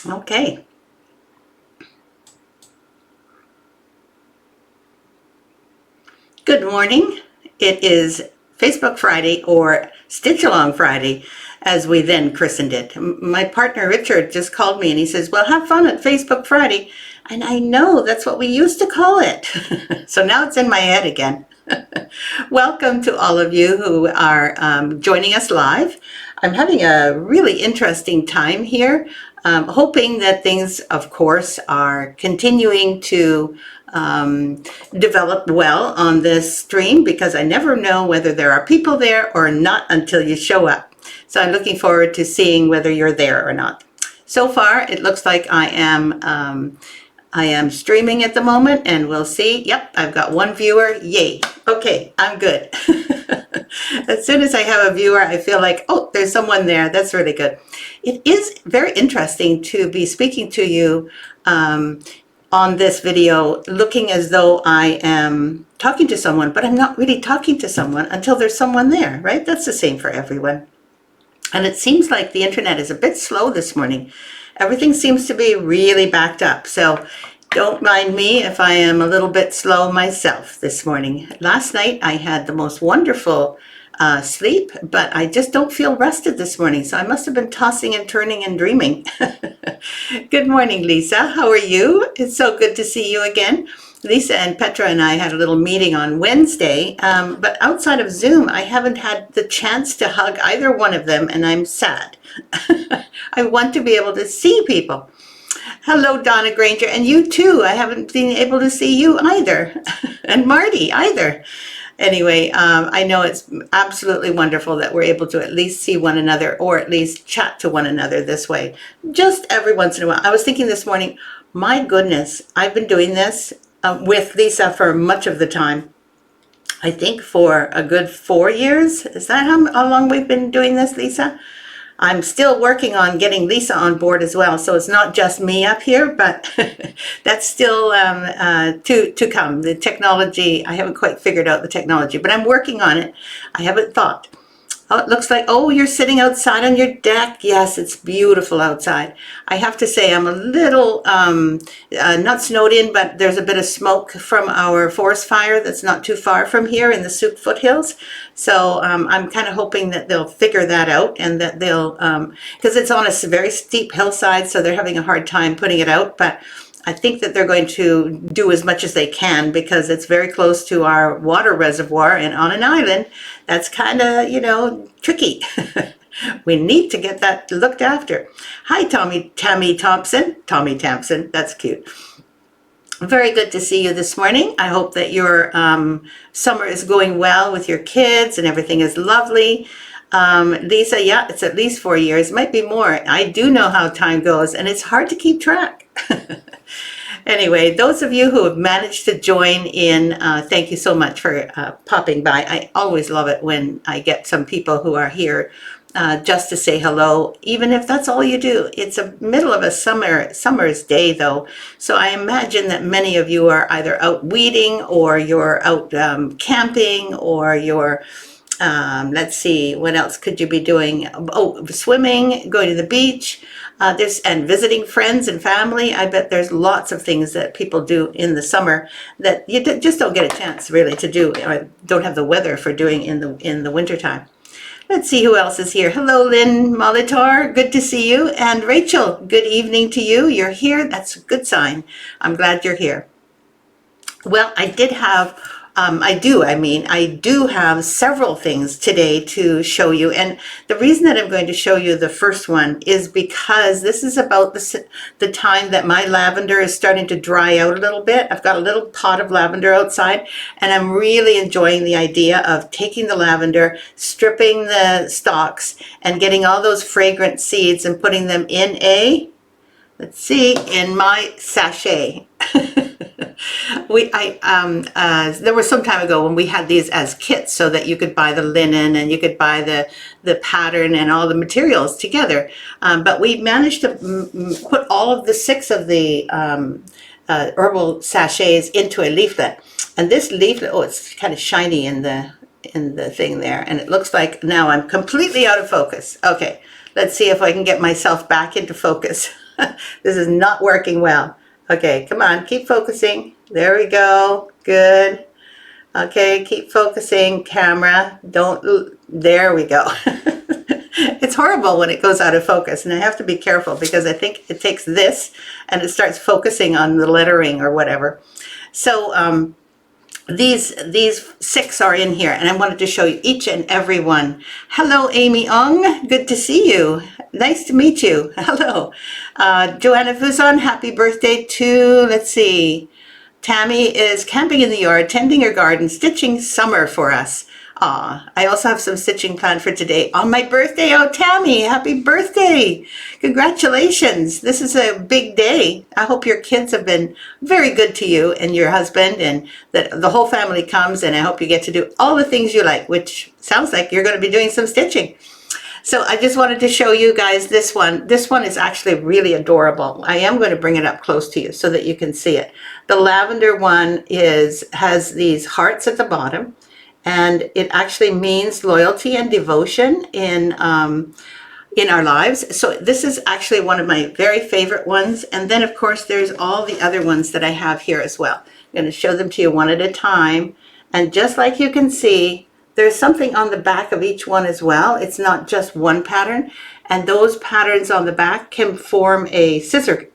Okay. Good morning. It is Facebook Friday, or Stitch Along Friday, as we then christened it. My partner Richard just called me and he says, well, have fun at Facebook Friday. And I know that's what we used to call it. So now it's in my head again. Welcome to all of you who are joining us live. I'm having a really interesting time here, hoping that things, of course, are continuing to develop well on this stream, because I never know whether there are people there or not until you show up. So I'm looking forward to seeing whether you're there or not. So far, it looks like I am streaming at the moment, and we'll see. Yep, I've got one viewer. Yay. Okay, I'm good. As soon as I have a viewer, I feel like, oh, there's someone there. That's really good. It is very interesting to be speaking to you on this video, looking as though I am talking to someone, but I'm not really talking to someone until there's someone there, right? That's the same for everyone. And it seems like the internet is a bit slow this morning. Everything seems to be really backed up. So don't mind me if I am a little bit slow myself this morning. Last night I had the most wonderful sleep, but I just don't feel rested this morning. So I must have been tossing and turning and dreaming. Good morning, Lisa. How are you? It's so good to see you again. Lisa and Petra and I had a little meeting on Wednesday, but outside of Zoom, I haven't had the chance to hug either one of them, and I'm sad. I want to be able to see people. Hello, Donna Granger, and you too. I haven't been able to see you either, and Marty either. Anyway, I know it's absolutely wonderful that we're able to at least see one another, or at least chat to one another this way, just every once in a while. I was thinking this morning, my goodness, I've been doing this with Lisa for much of the time. I think for a good 4 years. Is that how long we've been doing this, Lisa? I'm still working on getting Lisa on board as well, so it's not just me up here, but that's still to come. The technology, I haven't quite figured out the technology, but I'm working on it. I haven't thought. Oh, it looks like, oh, you're sitting outside on your deck. Yes, it's beautiful outside. I have to say I'm a little, not snowed in, but there's a bit of smoke from our forest fire that's not too far from here in the Souk foothills. So I'm kind of hoping that they'll figure that out, and that they'll, because it's on a very steep hillside, so they're having a hard time putting it out. But I think that they're going to do as much as they can, because it's very close to our water reservoir, and on an island, that's kind of, tricky. We need to get that looked after. Hi, Tammy Thompson. Tommy Thompson, that's cute. Very good to see you this morning. I hope that your summer is going well with your kids and everything is lovely. Lisa, yeah, it's at least 4 years, might be more. I do know how time goes, and it's hard to keep track. Anyway, those of you who have managed to join in, thank you so much for popping by. I always love it when I get some people who are here just to say hello, even if that's all you do. It's a middle of a summer's day, though, so I imagine that many of you are either out weeding, or you're out camping, or you're let's see, what else could you be doing? Oh, swimming, going to the beach, and visiting friends and family. I bet there's lots of things that people do in the summer that you just don't get a chance really to do, or don't have the weather for doing in the wintertime. Let's see who else is here. Hello, Lynn Molitor. Good to see you. And Rachel, good evening to you. You're here. That's a good sign. I'm glad you're here. Well, I did have I do have several things today to show you. And the reason that I'm going to show you the first one is because this is about the time that my lavender is starting to dry out a little bit. I've got a little pot of lavender outside, and I'm really enjoying the idea of taking the lavender, stripping the stalks, and getting all those fragrant seeds and putting them in in my sachet. There was some time ago when we had these as kits so that you could buy the linen and you could buy the pattern and all the materials together. But we managed to put all of the 6 of the herbal sachets into a leaflet. And this leaflet, oh, it's kind of shiny in the thing there. And it looks like now I'm completely out of focus. Okay, let's see if I can get myself back into focus. This is not working well. Okay, come on, keep focusing. There we go. Good. Okay, keep focusing. Camera, there we go. It's horrible when it goes out of focus, and I have to be careful because I think it takes this and it starts focusing on the lettering or whatever. So these 6 are in here, and I wanted to show you each and every one. Hello, Amy Ong. Good to see you. Nice to meet you. Hello. Joanna Fuzon, happy birthday to, let's see, Tammy is camping in the yard, tending her garden, stitching summer for us. I also have some stitching planned for today on my birthday. Oh, Tammy, happy birthday. Congratulations. This is a big day. I hope your kids have been very good to you and your husband, and that the whole family comes, and I hope you get to do all the things you like, which sounds like you're going to be doing some stitching. So I just wanted to show you guys this one. This one is actually really adorable. I am going to bring it up close to you so that you can see it. The lavender one has these hearts at the bottom, and it actually means loyalty and devotion in our lives. So this is actually one of my very favorite ones. And then of course there's all the other ones that I have here as well. I'm going to show them to you one at a time. And just like you can see, there's something on the back of each one as well. It's not just one pattern. And those patterns on the back can form a scissor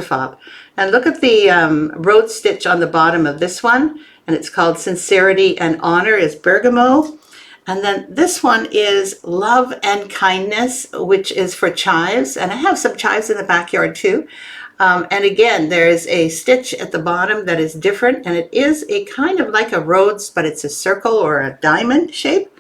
fob. And look at the road stitch on the bottom of this one. And it's called Sincerity and Honor is Bergamo. And then this one is Love and Kindness, which is for chives. And I have some chives in the backyard too. And again, there's a stitch at the bottom that is different. And it is a kind of like a rose, but it's a circle or a diamond shape.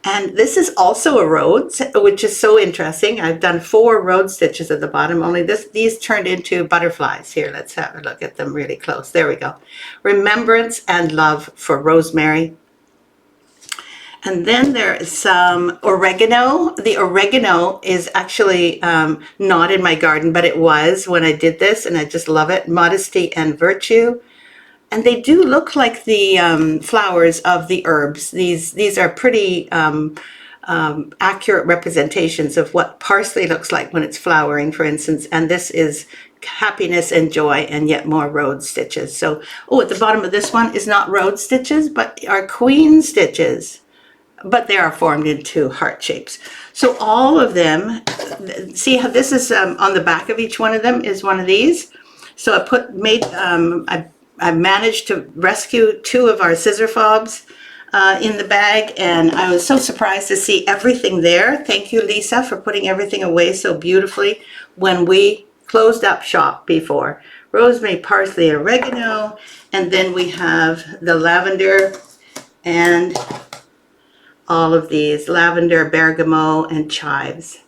And this is also a rose, which is so interesting. I've done 4 rose stitches at the bottom, only these turned into butterflies. Here, let's have a look at them really close. There we go. Remembrance and love for rosemary. And then there is some oregano. The oregano is actually not in my garden, but it was when I did this, and I just love it. Modesty and virtue. And they do look like the flowers of the herbs. These are pretty accurate representations of what parsley looks like when it's flowering, for instance. And this is happiness and joy, and yet more road stitches. So, at the bottom of this one is not road stitches, but are queen stitches. But they are formed into heart shapes. So all of them, see how this is on the back of each one of them is one of these. So I managed to rescue 2 of our scissor fobs in the bag, and I was so surprised to see everything there. Thank you, Lisa, for putting everything away so beautifully when we closed up shop before. Rosemary, parsley, oregano, and then we have the lavender and all of these, lavender, bergamot, and chives.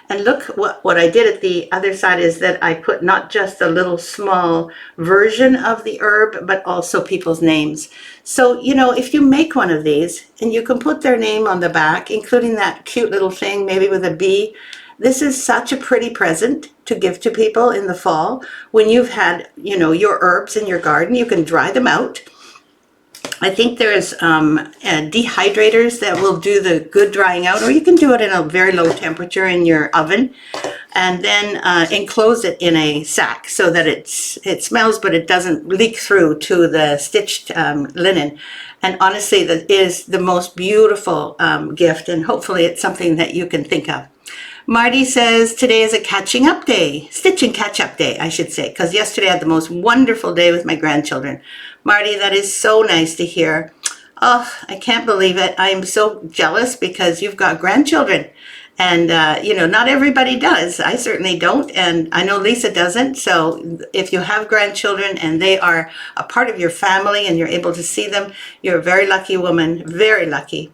And look, what I did at the other side is that I put not just a little small version of the herb, but also people's names. So, if you make one of these and you can put their name on the back, including that cute little thing, maybe with a bee, this is such a pretty present to give to people in the fall. When you've had, your herbs in your garden, you can dry them out. I think there's dehydrators that will do the good drying out, or you can do it in a very low temperature in your oven, and then enclose it in a sack so that it smells, but it doesn't leak through to the stitched linen. And honestly, that is the most beautiful gift, and hopefully it's something that you can think of. Marty says today is a catching up day, stitching catch up day, I should say, because yesterday I had the most wonderful day with my grandchildren. Marty, that is so nice to hear. Oh, I can't believe it. I'm so jealous because you've got grandchildren. And, not everybody does. I certainly don't. And I know Lisa doesn't. So if you have grandchildren and they are a part of your family and you're able to see them, you're a very lucky woman. Very lucky.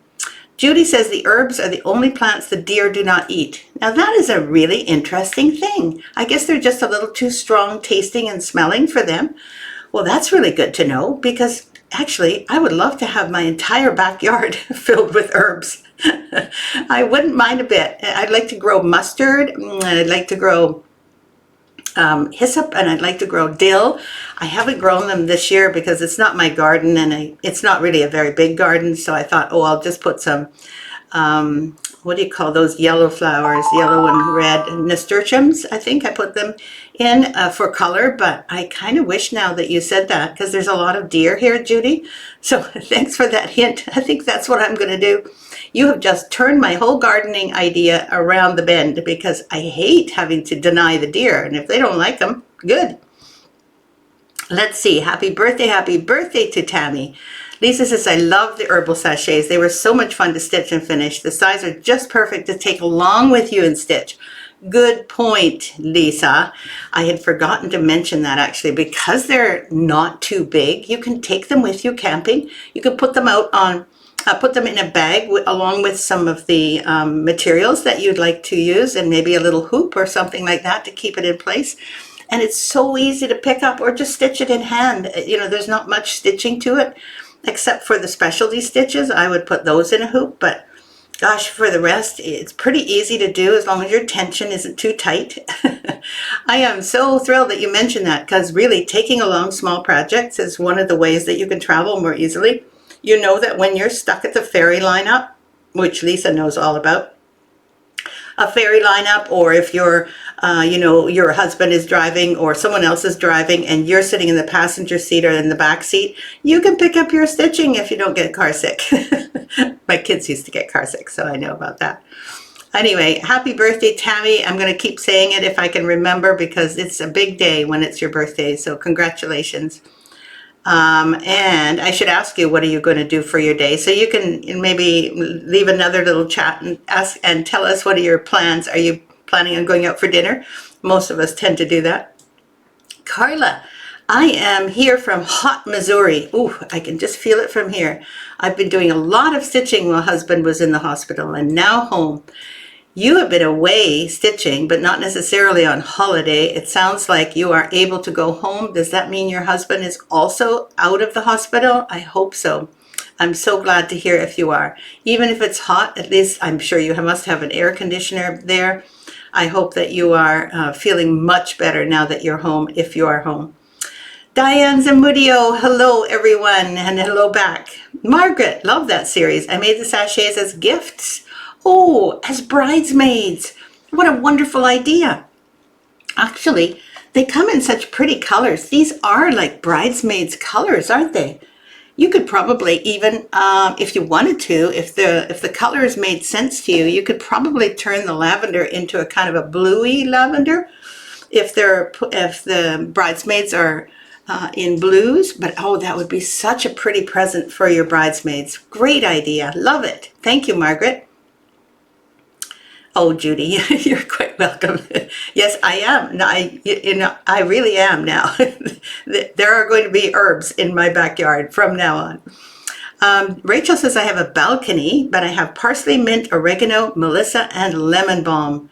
Judy says the herbs are the only plants the deer do not eat. Now that is a really interesting thing. I guess they're just a little too strong tasting and smelling for them. Well, that's really good to know because actually I would love to have my entire backyard filled with herbs. I wouldn't mind a bit. I'd like to grow mustard. I'd like to grow hyssop, and I'd like to grow dill. I haven't grown them this year because it's not my garden, and it's not really a very big garden. So I thought, oh, I'll just put some, what do you call those yellow flowers, yellow and red nasturtiums. I think I put them in for color, but I kind of wish now that you said that because there's a lot of deer here, Judy. So thanks for that hint. I think that's what I'm going to do. You have just turned my whole gardening idea around the bend because I hate having to deny the deer. And if they don't like them, good. Let's see. Happy birthday to Tammy. Lisa says, I love the herbal sachets. They were so much fun to stitch and finish. The size are just perfect to take along with you and stitch. Good point, Lisa. I had forgotten to mention that actually because they're not too big. You can take them with you camping. You can put them out on put them in a bag along with some of the materials that you'd like to use and maybe a little hoop or something like that to keep it in place. And it's so easy to pick up or just stitch it in hand. There's not much stitching to it except for the specialty stitches. I would put those in a hoop, but gosh, for the rest, it's pretty easy to do as long as your tension isn't too tight. I am so thrilled that you mentioned that because really taking along small projects is one of the ways that you can travel more easily. You know that when you're stuck at the ferry lineup, which Lisa knows all about, a ferry lineup, or if your husband is driving or someone else is driving and you're sitting in the passenger seat or in the back seat, you can pick up your stitching if you don't get car sick. My kids used to get car sick, so I know about that. Anyway, happy birthday, Tammy. I'm going to keep saying it if I can remember because it's a big day when it's your birthday, so congratulations. And I should ask you, what are you going to do for your day? So you can maybe leave another little chat and ask and tell us what are your plans. Are you planning on going out for dinner? Most of us tend to do that. Carla, I am here from hot Missouri. Ooh, I can just feel it from here. I've been doing a lot of stitching while husband was in the hospital and now home. You have been away stitching, but not necessarily on holiday. It sounds like you are able to go home. Does that mean your husband is also out of the hospital? I hope so. I'm so glad to hear if you are. Even if it's hot, at least I'm sure you must have an air conditioner there. I hope that you are feeling much better now that you're home, if you are home. Diane Zamudio, hello everyone, and hello back. Margaret, love that series. I made the sachets as gifts. Oh, as bridesmaids. What a wonderful idea. Actually, they come in such pretty colors. These are like bridesmaids colors, aren't they? You could probably even, if you wanted to, if the colors made sense to you, you could probably turn the lavender into a kind of a bluey lavender if the bridesmaids are in blues. But oh, that would be such a pretty present for your bridesmaids. Great idea. Love it. Thank you, Margaret. Oh, Judy, you're quite welcome. Yes, I am. I really am now. There are going to be herbs in my backyard from now on. Rachel says, I have a balcony, but I have parsley, mint, oregano, melissa, and lemon balm.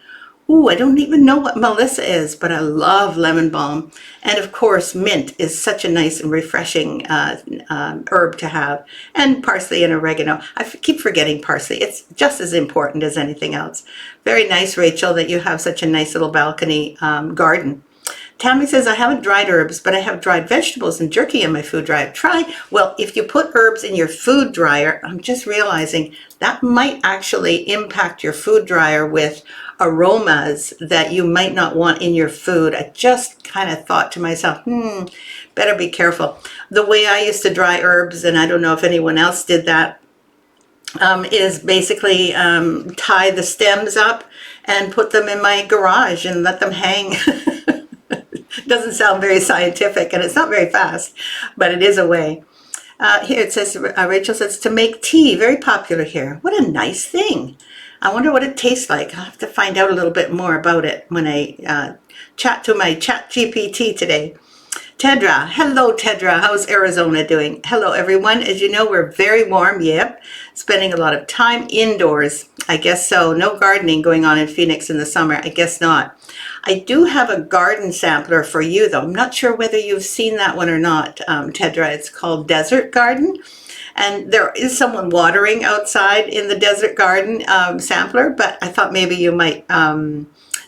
Ooh, I don't even know what melissa is, but I love lemon balm. And of course, mint is such a nice and refreshing herb to have. And parsley and oregano. I keep forgetting parsley. It's just as important as anything else. Very nice, Rachel, that you have such a nice little balcony garden. Tammy says, I haven't dried herbs, but I have dried vegetables and jerky in my food dryer. Try. Well, if you put herbs in your food dryer, I'm just realizing that might actually impact your food dryer with aromas that you might not want in your food. I just kind of thought to myself, better be careful. The way I used to dry herbs, and I don't know if anyone else did that, is basically tie the stems up and put them in my garage and let them hang. Doesn't sound very scientific, and it's not very fast, but it is a way. Here it says, Rachel says, to make tea, very popular here. What a nice thing. I wonder what it tastes like. I'll have to find out a little bit more about it when I chat to my chat GPT today. Tedra, hello Tedra, how's Arizona doing? Hello everyone, as you know we're very warm, yep, spending a lot of time indoors, I guess so, no gardening going on in Phoenix in the summer, I guess not. I do have a garden sampler for you though, I'm not sure whether you've seen that one or not, Tedra, it's called Desert Garden, and there is someone watering outside in the Desert Garden sampler, but I thought maybe you might,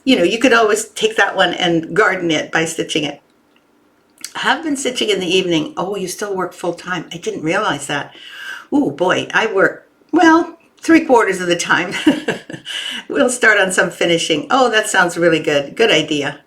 you could always take that one and garden it by stitching it. I have been stitching in the evening. Oh, you still work full time. I didn't realize that. Oh boy, I work, well, 3/4 of the time. We'll start on some finishing. Oh, that sounds really good. Good idea.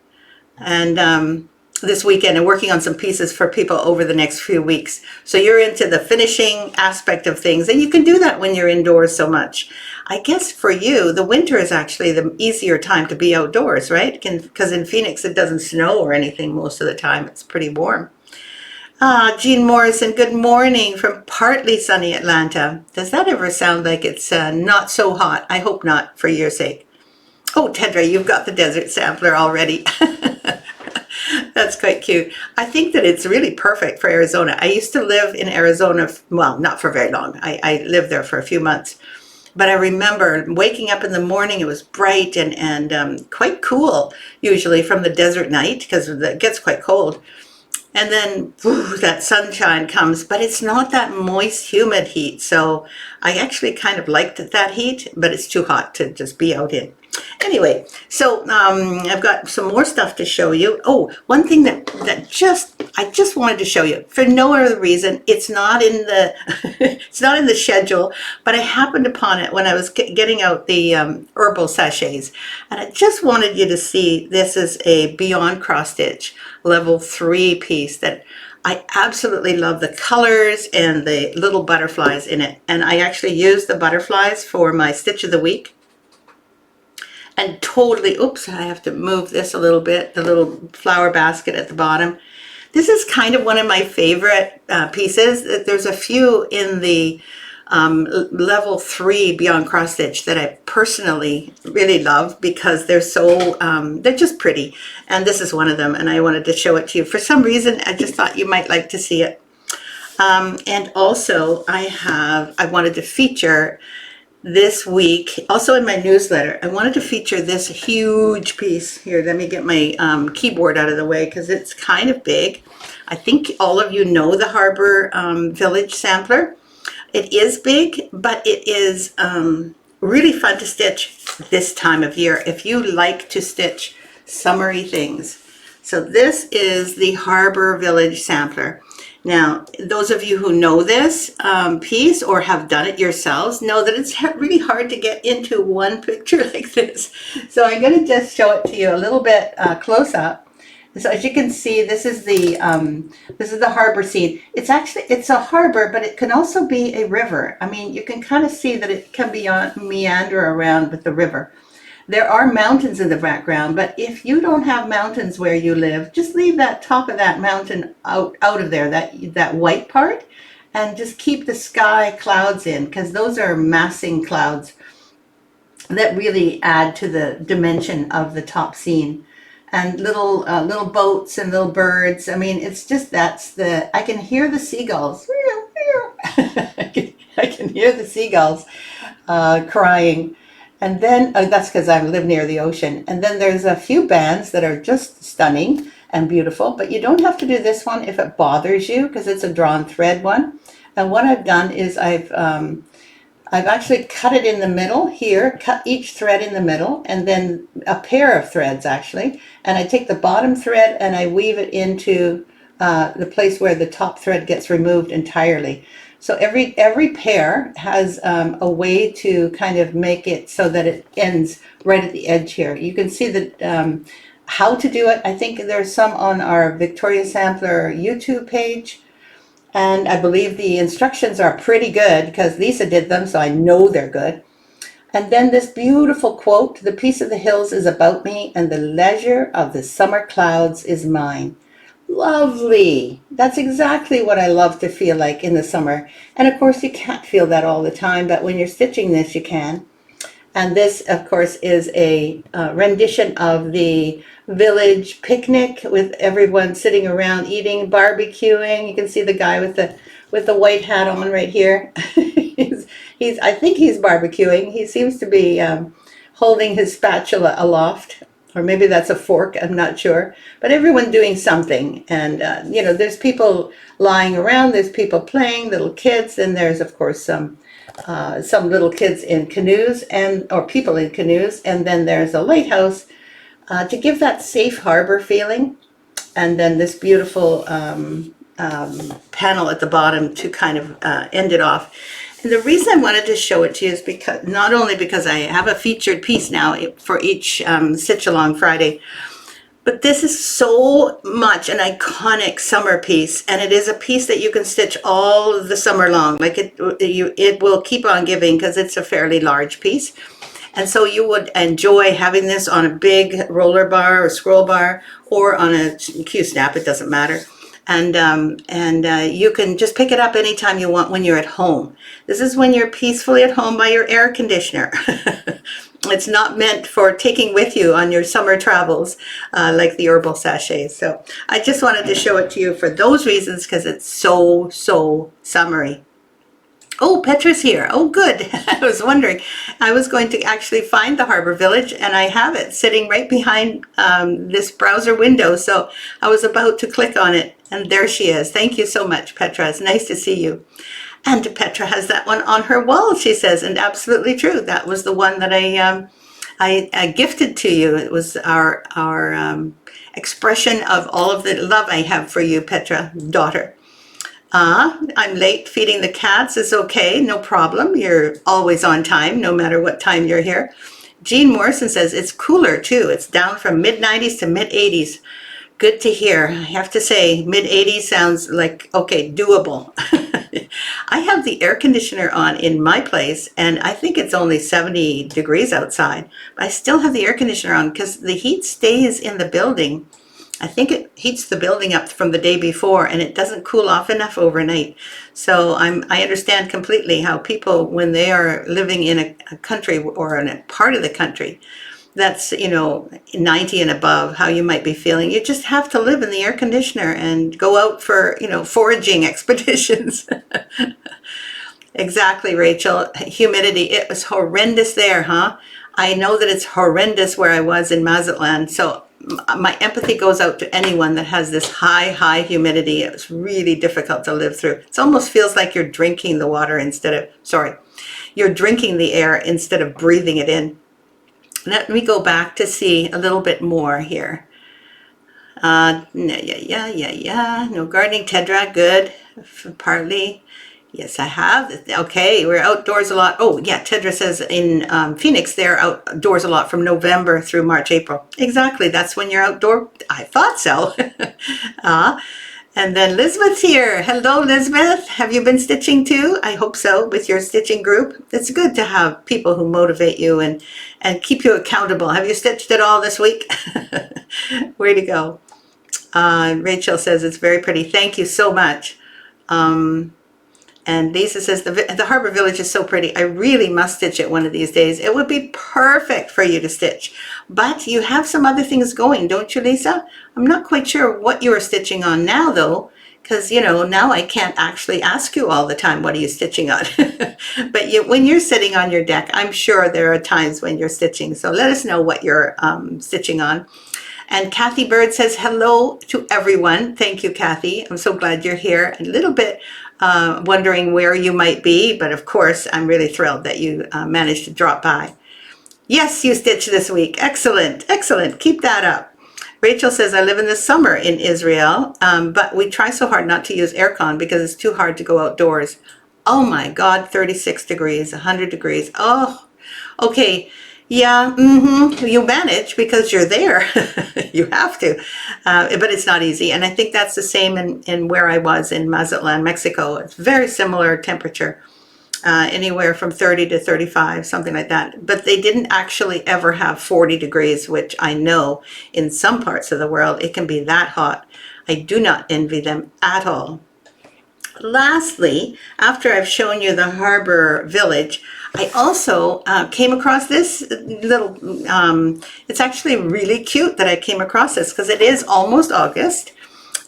And this weekend, I'm working on some pieces for people over the next few weeks. So you're into the finishing aspect of things, and you can do that when you're indoors so much. I guess for you, the winter is actually the easier time to be outdoors, right? Because in Phoenix, it doesn't snow or anything most of the time. It's pretty warm. Jean Morrison, good morning from partly sunny Atlanta. Does that ever sound like it's not so hot? I hope not, for your sake. Oh, Tedra, you've got the desert sampler already. That's quite cute. I think that it's really perfect for Arizona. I used to live in Arizona, well, not for very long. I lived there for a few months. But I remember waking up in the morning, it was bright and quite cool, usually from the desert night, because it gets quite cold. And then that sunshine comes, but it's not that moist, humid heat. So I actually kind of liked that heat, but it's too hot to just be out in. Anyway, so I've got some more stuff to show you. Oh, one thing that I just wanted to show you for no other reason. It's not in the it's not in the schedule, but I happened upon it when I was getting out the Herbal Sachets, and I just wanted you to see. This is a Beyond Cross Stitch level 3 piece that I absolutely love the colors and the little butterflies in it, and I actually used the butterflies for my stitch of the week. And totally, oops, I have to move this a little bit, the little flower basket at the bottom. This is kind of one of my favorite pieces. There's a few in the level 3 Beyond Cross Stitch that I personally really love because they're so, they're just pretty. And this is one of them, and I wanted to show it to you. For some reason, I just thought you might like to see it. And also, I wanted to feature this week, also in my newsletter, I wanted to feature this huge piece. Here, let me get my keyboard out of the way because it's kind of big. I think all of you know the Harbour Village Sampler. It is big, but it is really fun to stitch this time of year if you like to stitch summery things. So this is the Harbour Village Sampler. Now, those of you who know this piece or have done it yourselves know that it's really hard to get into one picture like this. So I'm going to just show it to you a little bit close up. So as you can see, this is the harbor scene. It's a harbor, but it can also be a river. I mean, you can kind of see that it can meander around with the river. There are mountains in the background, but if you don't have mountains where you live, just leave that top of that mountain out of there, that white part, and just keep the sky clouds in, because those are massing clouds that really add to the dimension of the top scene. And little boats and little birds. I mean, it's just, I can hear the seagulls. I can hear the seagulls crying. And then, that's because I live near the ocean. And then there's a few bands that are just stunning and beautiful, but you don't have to do this one if it bothers you, because it's a drawn thread one. And what I've done is I've actually cut it in the middle here, cut each thread in the middle, and then a pair of threads actually. And I take the bottom thread and I weave it into the place where the top thread gets removed entirely. So every pair has a way to kind of make it so that it ends right at the edge here. You can see that how to do it. I think there's some on our Victoria Sampler YouTube page. And I believe the instructions are pretty good because Lisa did them, so I know they're good. And then this beautiful quote, the peace of the hills is about me and the leisure of the summer clouds is mine. Lovely. That's exactly what I love to feel like in the summer. And of course, you can't feel that all the time, but when you're stitching this, you can. And this, of course, is a rendition of the village picnic with everyone sitting around eating, barbecuing. You can see the guy with the white hat on right here. he's I think he's barbecuing. He seems to be holding his spatula aloft, or maybe that's a fork. I'm not sure. But everyone doing something, and there's people lying around. There's people playing, little kids, and there's of course some little kids in canoes or people in canoes, and then there's a lighthouse to give that safe harbor feeling, and then this beautiful panel at the bottom to kind of end it off. And the reason I wanted to show it to you is because not only because I have a featured piece now for each Stitch Along Friday, but this is so much an iconic summer piece, and it is a piece that you can stitch all the summer long. Like it will keep on giving because it's a fairly large piece. And so you would enjoy having this on a big roller bar or scroll bar or on a Q-snap, it doesn't matter. And you can just pick it up anytime you want when you're at home. This is when you're peacefully at home by your air conditioner. It's not meant for taking with you on your summer travels like the Herbal Sachets. So I just wanted to show it to you for those reasons because it's so, so summery. Oh, Petra's here. Oh, good. I was wondering. I was going to actually find the Harbour Village, and I have it sitting right behind this browser window. So I was about to click on it, and there she is. Thank you so much, Petra. It's nice to see you. And Petra has that one on her wall, she says, and absolutely true. That was the one that I gifted to you. It was our expression of all of the love I have for you, Petra, daughter. I'm late feeding the cats is okay, no problem. You're always on time, no matter what time you're here. Jean Morrison says it's cooler too. It's down from mid-90s to mid-80s. Good to hear. I have to say, mid-80s sounds like, okay, doable. I have the air conditioner on in my place, and I think it's only 70 degrees outside. But I still have the air conditioner on because the heat stays in the building. I think it heats the building up from the day before, and it doesn't cool off enough overnight. So I understand completely how people, when they are living in a country or in a part of the country that's 90 and above, how you might be feeling. You just have to live in the air conditioner and go out for foraging expeditions. Exactly, Rachel. Humidity, it was horrendous there, huh? I know that it's horrendous where I was in Mazatlan, so my empathy goes out to anyone that has this high humidity. It was really difficult to live through. It almost feels like you're drinking the water you're drinking the air instead of breathing it in. Let me go back to see a little bit more here. No gardening, Tedra, good. Partly. Yes, I have. Okay, we're outdoors a lot. Oh, yeah, Tedra says in Phoenix, they're outdoors a lot from November through March, April. Exactly, that's when you're outdoor. I thought so. And then Lisbeth's here. Hello, Lisbeth. Have you been stitching too? I hope so, with your stitching group. It's good to have people who motivate you and keep you accountable. Have you stitched at all this week? Way to go. Rachel says it's very pretty. Thank you so much. And Lisa says, the Harbour Village is so pretty. I really must stitch it one of these days. It would be perfect for you to stitch. But you have some other things going, don't you, Lisa? I'm not quite sure what you're stitching on now, though, because, now I can't actually ask you all the time, what are you stitching on? But when you're sitting on your deck, I'm sure there are times when you're stitching. So let us know what you're stitching on. And Kathy Bird says, hello to everyone. Thank you, Kathy. I'm so glad you're here. A little bit wondering where you might be, but of course, I'm really thrilled that you managed to drop by. Yes, you stitched this week. Excellent, excellent. Keep that up. Rachel says, I live in the summer in Israel, but we try so hard not to use aircon because it's too hard to go outdoors. Oh my God, 36 degrees, 100 degrees. Oh, okay. Yeah, you manage because you're there. You have to, but it's not easy. And I think that's the same in where I was in Mazatlan, Mexico. It's very similar temperature. anywhere from 30 to 35, something like that. But they didn't actually ever have 40 degrees, which I know in some parts of the world it can be that hot. I do not envy them at all. Lastly, after I've shown you the Harbour Village, I also came across this little, it's actually really cute that I came across this because it is almost August.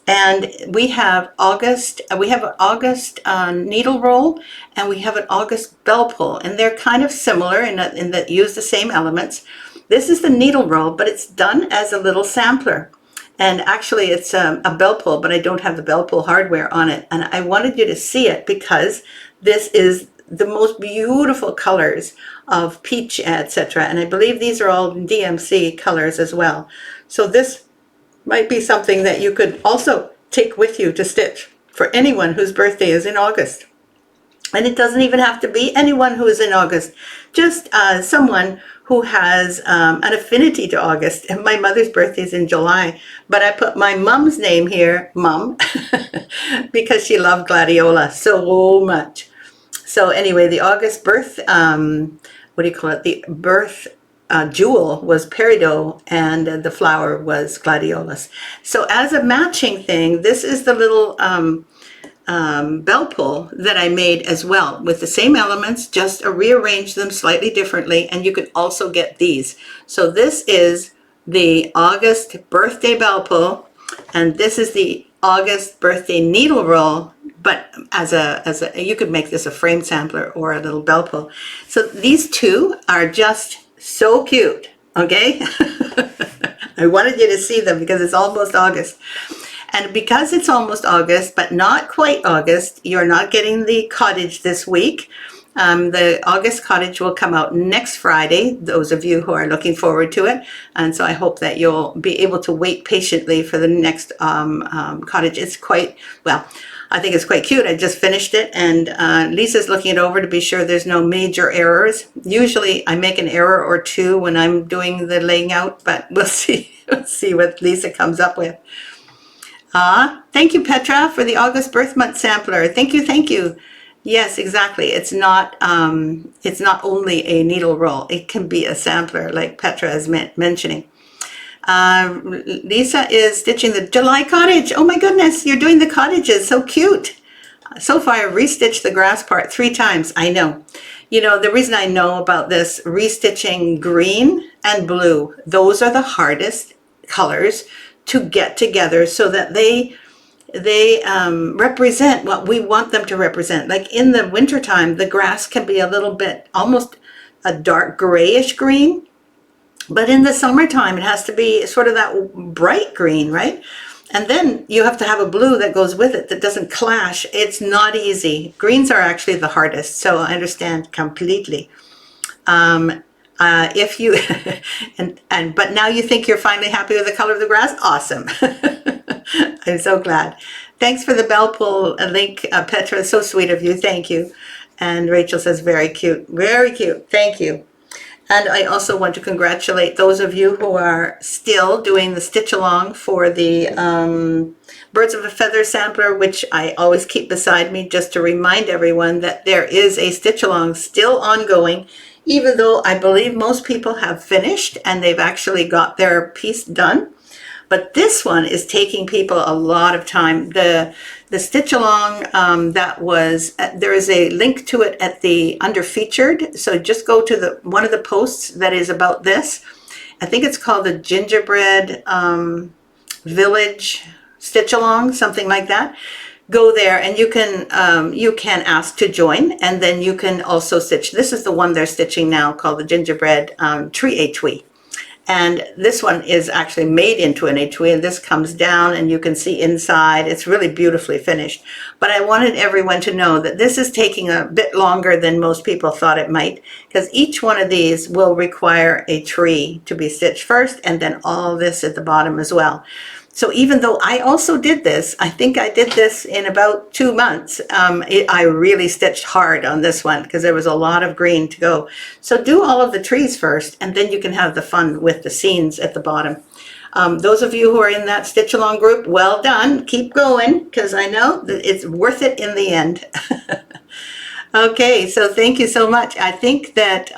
And we have an August needle roll, and we have an August bell pull, and they're kind of similar in that use the same elements. This is the needle roll, but it's done as a little sampler. And actually it's a bell pull, but I don't have the bell pull hardware on it. And I wanted you to see it because this is the most beautiful colors of peach, etc. And I believe these are all DMC colors as well. So this might be something that you could also take with you to stitch for anyone whose birthday is in August. And it doesn't even have to be anyone who is in August, just someone who has an affinity to August. And my mother's birthday is in July, but I put my mom's name here, Mom, because she loved gladiola so much. So anyway, the August birth, what do you call it? The birth jewel was peridot, and the flower was gladiolus. So as a matching thing, this is the little bell pull that I made as well with the same elements, just rearrange them slightly differently, and you can also get these. So this is the August birthday bell pull, and this is the August birthday needle roll, but as a you could make this a frame sampler or a little bell pull. So these two are just so cute, okay? I wanted you to see them because it's almost August. And because it's almost August, but not quite August, you're not getting the cottage this week. The August cottage will come out next Friday, those of you who are looking forward to it. And so I hope that you'll be able to wait patiently for the next cottage. It's quite, well, I think it's quite cute. I just finished it, and Lisa's looking it over to be sure there's no major errors. Usually I make an error or two when I'm doing the laying out, but we'll see. We'll see what Lisa comes up with. Thank you, Petra, for the August birth month sampler. Thank you, thank you. Yes, exactly. It's not only a needle roll. It can be a sampler, like Petra is mentioning. Lisa is stitching the July cottage. Oh my goodness, you're doing the cottages. So cute. So far, I've restitched the grass part 3 times. I know. You know, the reason I know about this, restitching green and blue, those are the hardest colors to get together so that they represent what we want them to represent. Like in the wintertime, the grass can be a little bit, almost a dark grayish green. But in the summertime, it has to be sort of that bright green, right? And then you have to have a blue that goes with it that doesn't clash. It's not easy. Greens are actually the hardest, so I understand completely. If you, but now you think you're finally happy with the color of the grass? Awesome. I'm so glad. Thanks for the bell pull link, Petra. So sweet of you. Thank you. And Rachel says, very cute. Very cute. Thank you. And I also want to congratulate those of you who are still doing the stitch along for the Birds of a Feather sampler, which I always keep beside me just to remind everyone that there is a stitch along still ongoing, even though I believe most people have finished and they've actually got their piece done. But this one is taking people a lot of time. The stitch along that was, there is a link to it at the under featured. So just go to one of the posts that is about this. I think it's called the Gingerbread Village Stitch Along, something like that. Go there and you can ask to join, and then you can also stitch. This is the one they're stitching now called the Gingerbread Tree Etui. And this one is actually made into an etui, and this comes down and you can see inside. It's really beautifully finished. But I wanted everyone to know that this is taking a bit longer than most people thought it might, because each one of these will require a tree to be stitched first, and then all this at the bottom as well. So even though I also did this, I think I did this in about 2 months. I really stitched hard on this one because there was a lot of green to go. So do all of the trees first, and then you can have the fun with the scenes at the bottom. Those of you who are in that stitch along group, well done. Keep going, because I know that it's worth it in the end. Okay, so thank you so much. I think that,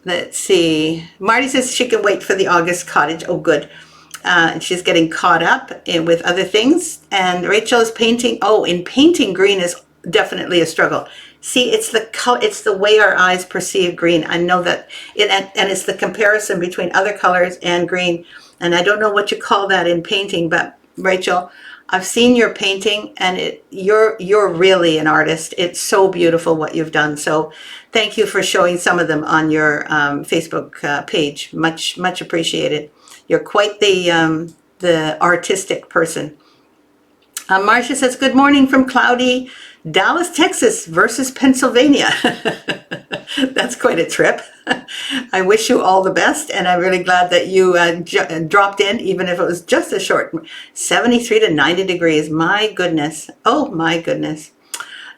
let's see, Marty says she can wait for the August cottage. Oh, good. And she's getting caught up with other things. And Rachel is painting. Oh, in painting, green is definitely a struggle. See, it's the it's the way our eyes perceive green. I know that and it's the comparison between other colors and green. And I don't know what you call that in painting, but Rachel, I've seen your painting, and you're really an artist. It's so beautiful what you've done. So, thank you for showing some of them on your Facebook page. Much appreciated. You're quite the artistic person. Marcia says, good morning from cloudy Dallas, Texas versus Pennsylvania. That's quite a trip. I wish you all the best, and I'm really glad that you dropped in, even if it was just a short 73 to 90 degrees. My goodness. Oh, my goodness.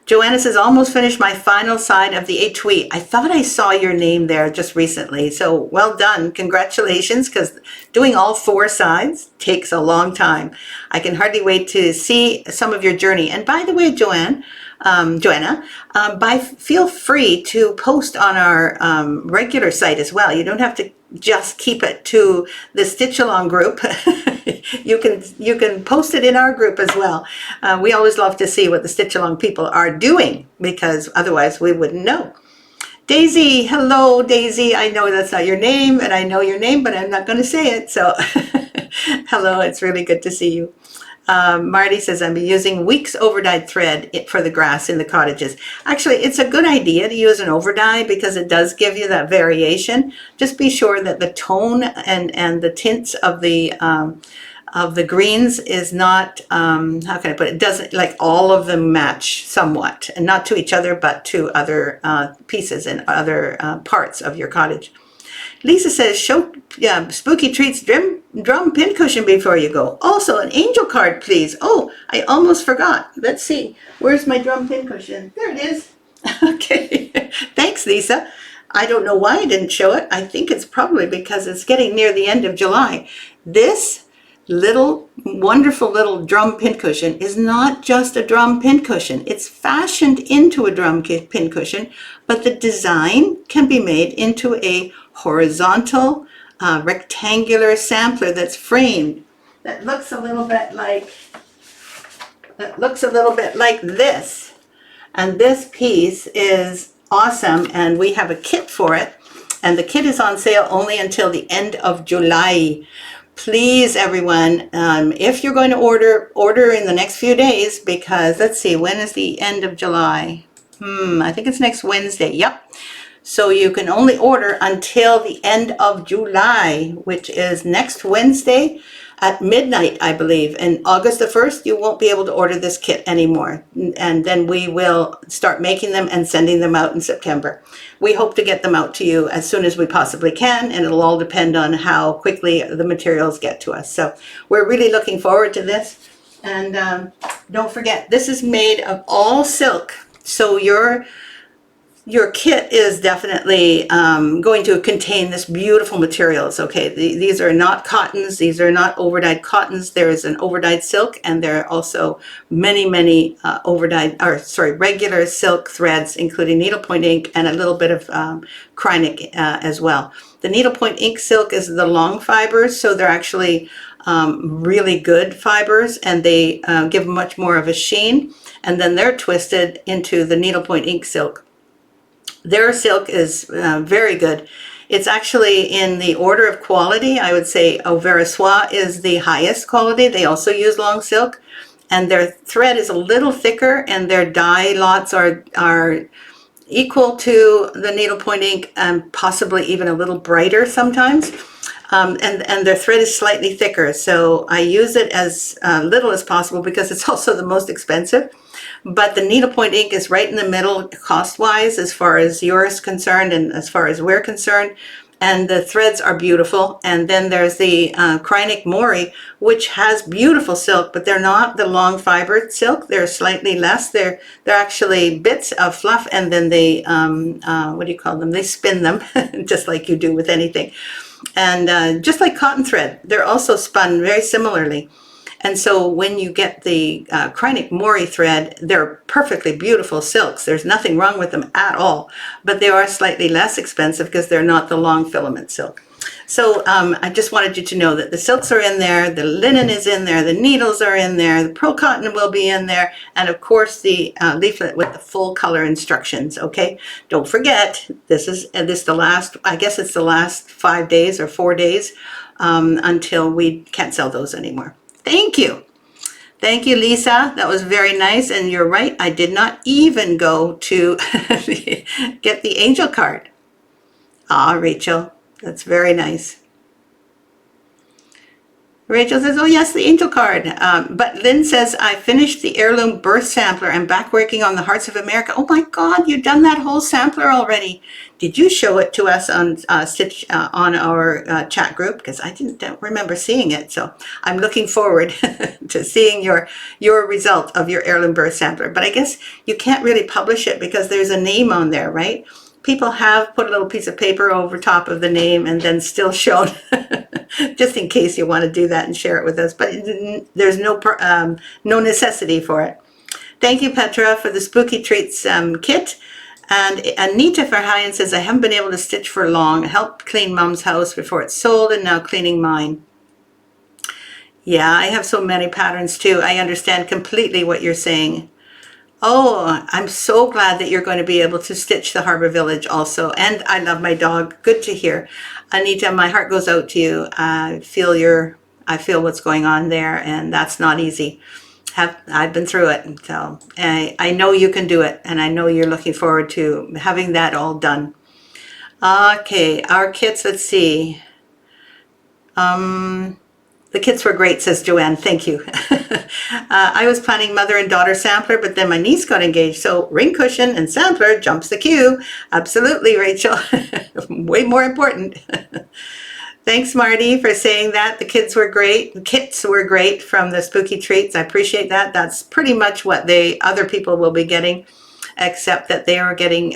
Joanna says, almost finished my final side of the etui. I thought I saw your name there just recently. So well done. Congratulations, because doing all 4 sides takes a long time. I can hardly wait to see some of your journey. And by the way, Joanna, feel free to post on our regular site as well. You don't have to just keep it to the Stitch Along group. You can post it in our group as well. We always love to see what the Stitch Along people are doing, because otherwise we wouldn't know. Daisy, hello Daisy. I know that's not your name, and I know your name, but I'm not going to say it. So hello, it's really good to see you. Marty says, I'm using weeks overdyed thread for the grass in the cottages. Actually, it's a good idea to use an overdye because it does give you that variation. Just be sure that the tone and the tints of the greens is not, how can I put it, doesn't, like, all of them match somewhat, and not to each other, but to other pieces and other parts of your cottage. Lisa says, show Spooky Treats drum pincushion before you go. Also, an angel card, please. Oh, I almost forgot. Let's see. Where's my drum pincushion? There it is. Okay. Thanks, Lisa. I don't know why I didn't show it. I think it's probably because it's getting near the end of July. This wonderful little drum pincushion is not just a drum pincushion. It's fashioned into a drum pincushion, but the design can be made into a horizontal rectangular sampler that's framed, that looks a little bit like this. And this piece is awesome, and we have a kit for it, and the kit is on sale only until the end of July. Please, everyone, if you're going to order in the next few days, because let's see, when is the end of July? I think it's next Wednesday. Yep. So you can only order until the end of July, which is next Wednesday at midnight, I believe. And August the 1st, you won't be able to order this kit anymore. And then we will start making them and sending them out in September. We hope to get them out to you as soon as we possibly can, and it'll all depend on how quickly the materials get to us. So we're really looking forward to this. And don't forget, this is made of all silk. So your kit is definitely going to contain this beautiful materials. Okay, these are not cottons. These are not overdyed cottons. There is an overdyed silk, and there are also many regular silk threads, including needlepoint ink and a little bit of Kreinik as well. The needlepoint ink silk is the long fibers, so they're actually really good fibers, and they give much more of a sheen. And then they're twisted into the needlepoint ink silk. Their silk is very good. It's actually in the order of quality. I would say Auvera Soie is the highest quality. They also use long silk, and their thread is a little thicker, and their dye lots are equal to the needlepoint ink, and possibly even a little brighter sometimes. And their thread is slightly thicker. So I use it as little as possible because it's also the most expensive. But the needlepoint ink is right in the middle cost-wise as far as yours concerned and as far as we're concerned. And the threads are beautiful. And then there's the Kreinik Mori, which has beautiful silk, but they're not the long fibered silk. They're slightly less. They're actually bits of fluff, and then they, what do you call them? They spin them, just like you do with anything. And just like cotton thread, they're also spun very similarly. And so when you get the Kreinik Mori thread, they're perfectly beautiful silks. There's nothing wrong with them at all, but they are slightly less expensive because they're not the long filament silk. So I just wanted you to know that the silks are in there, the linen is in there, the needles are in there, the pearl cotton will be in there, and of course the leaflet with the full color instructions, okay? Don't forget, this is the last, I guess it's the last 5 days or 4 days until we can't sell those anymore. Thank you. Thank you, Lisa. That was very nice, and you're right, I did not even go to get the angel card. Ah, Rachel. That's very nice. Rachel says, oh yes, the angel card. But Lynn says, I finished the heirloom birth sampler and back working on the Hearts of America. Oh my God, you've done that whole sampler already. Did you show it to us on on our chat group? Because I don't remember seeing it. So I'm looking forward to seeing your result of your heirloom birth sampler. But I guess you can't really publish it because there's a name on there, right? People have put a little piece of paper over top of the name and then still shown, just in case you want to do that and share it with us. But there's no necessity for it. Thank you, Petra, for the Spooky Treats kit. And Anita Farhayan says, I haven't been able to stitch for long. I helped clean Mom's house before it's sold and now cleaning mine. Yeah, I have so many patterns too. I understand completely what you're saying. Oh, I'm so glad that you're going to be able to stitch the Harbour Village also. And I love my dog. Good to hear. Anita, my heart goes out to you. I feel what's going on there, and that's not easy. I've been through it. So I know you can do it, and I know you're looking forward to having that all done. Okay, our kits, let's see. The kits were great, says Joanne. Thank you. I was planning mother and daughter sampler, but then my niece got engaged. So ring cushion and sampler jumps the queue. Absolutely, Rachel. Way more important. Thanks, Marty, for saying that. The kits were great from the Spooky Treats. I appreciate that. That's pretty much what other people will be getting, except that they are getting...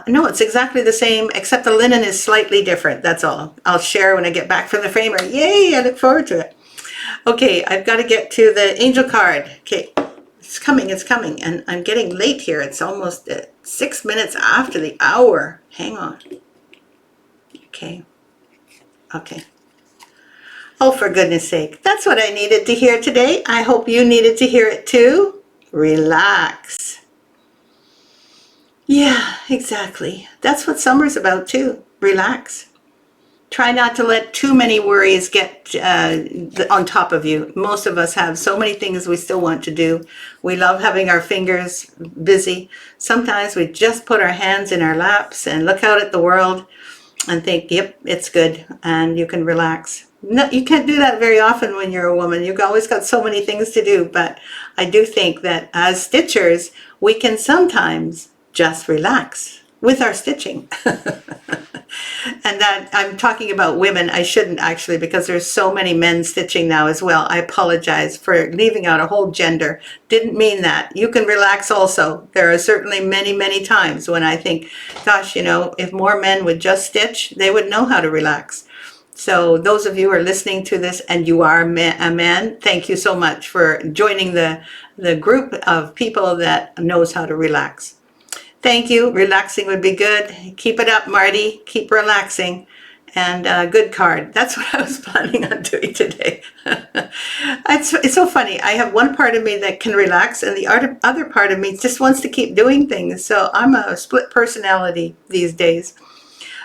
no, it's exactly the same, except the linen is slightly different. That's all. I'll share when I get back from the framer. Yay, I look forward to it. Okay, I've got to get to the angel card. Okay, it's coming, and I'm getting late here. It's almost 6 minutes after the hour. Hang on. Okay. Oh, for goodness sake. That's what I needed to hear today. I hope you needed to hear it too. Relax. Yeah, exactly. That's what summer's about too. Relax. Try not to let too many worries get on top of you. Most of us have so many things we still want to do. We love having our fingers busy. Sometimes we just put our hands in our laps and look out at the world and think, yep, it's good, and you can relax. No, you can't do that very often when you're a woman. You've always got so many things to do, but I do think that as stitchers, we can sometimes just relax with our stitching. And that I'm talking about women. I shouldn't actually, because there's so many men stitching now as well. I apologize for leaving out a whole gender. Didn't mean that. You can relax also. There are certainly many, many times when I think, gosh, if more men would just stitch, they would know how to relax. So those of you who are listening to this and you are a man, thank you so much for joining the group of people that knows how to relax. Thank you. Relaxing would be good. Keep it up, Marty. Keep relaxing. And good card. That's what I was planning on doing today. It's so funny. I have one part of me that can relax, and the other part of me just wants to keep doing things. So I'm a split personality these days.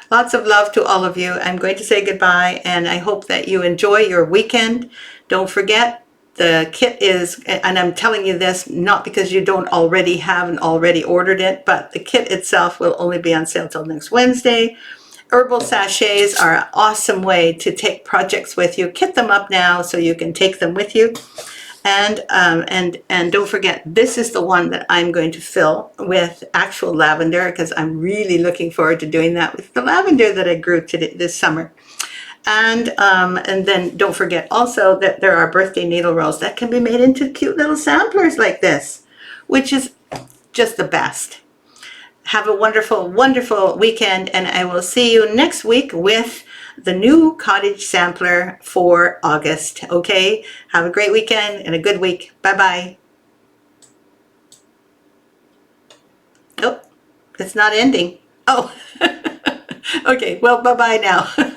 Lots of love to all of you. I'm going to say goodbye, and I hope that you enjoy your weekend. Don't forget, the kit is, and I'm telling you this not because you don't already have and already ordered it, but the kit itself will only be on sale till next Wednesday. Herbal Sachets are an awesome way to take projects with you. Kit them up now so you can take them with you. And don't forget, this is the one that I'm going to fill with actual lavender, because I'm really looking forward to doing that with the lavender that I grew this summer. And then don't forget also that there are birthday needle rolls that can be made into cute little samplers like this, which is just the best. Have a wonderful, wonderful weekend, and I will see you next week with the new cottage sampler for August. Okay, have a great weekend and a good week. Bye-bye. Oh, it's not ending. Oh, okay, well, bye-bye now.